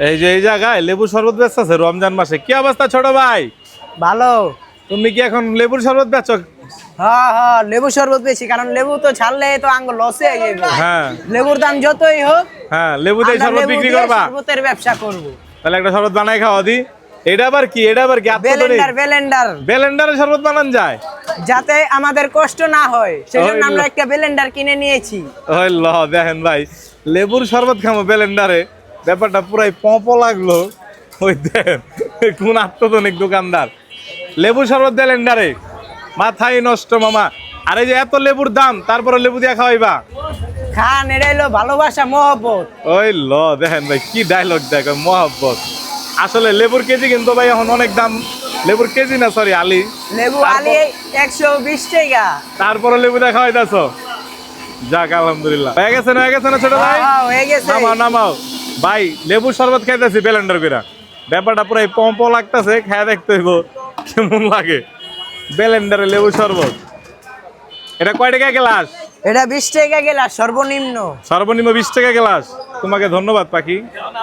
এই যে এই জায়গায় লেবু শরবত বেচতেছে রমজান মাসে। কি অবস্থা ছোট ভাই? ভালো। তুমি কি এখন লেবুর শরবত বেচো? হ্যাঁ হ্যাঁ, লেবু শরবত বেশি, কারণ লেবু তো ছাড়লে তো আঙ্গ লসে হয়ে যাবে। হ্যাঁ লেবুর দাম যতই হোক, হ্যাঁ, লেবু দিয়ে আমরা শরবত লেবু বিক্রি দিয়ে করবা? শরবতের ব্যবসা করব। তাহলে একটা শরবত বানাই খাওয়া দি। এটা আবার কি? এটা আবার কি? ব্লেন্ডার ব্লেন্ডারে শরবত বানান যায়? যাতে আমাদের কষ্ট না হয় সেজন্য আমরা একটা ব্লেন্ডার কিনে নিয়েছি। ওই ল দেখেন ভাই, লেবুর শরবত খামো ব্লেন্ডারে, ব্যাপারটা পুরাই পপ লাগলো। ওই দেখেন কোন আত্মধনিক দোকানদার, লেবুর শরবত ব্লেন্ডারে, মাথায় নষ্ট মামা। আর এই যে এত লেবুর দাম, তারপরে লেবু দিয়ে খাওয়াইবা? খান, এটা হলো ভালোবাসা, মহব্বত। ওই ল দেখেন ভাই কি ডায়লগ, দেখেন মহব্বত। আসলে লেবুর কেজি কিন্তু ভাই এখন অনেক দাম। লেবুর কেজি না, সরি আলি। লেবু আলি 120 টাকা। তারপরে লেবু দিয়ে খাওয়াইতেছো? যাক আলহামদুলিল্লাহ। হয়ে গেছে না ছোট ভাই? হ্যাঁ, হয়ে গেছে। নামাও ভাই, লেবুর শরবত খাইতেছি ব্লেন্ডার করে। ব্যাপারটা পুরো পম্প লাগতেছে, খায় দেখতে হইব কেমন লাগে। ব্লেন্ডারে লেবু শরবত, এটা কয় টাকা গ্লাস? এটা 20 টাকা গেলা সর্বনিম্ন। সর্বনিম্ন 20 টাকা গ্লাস। তোমাকে ধন্যবাদ পাখি।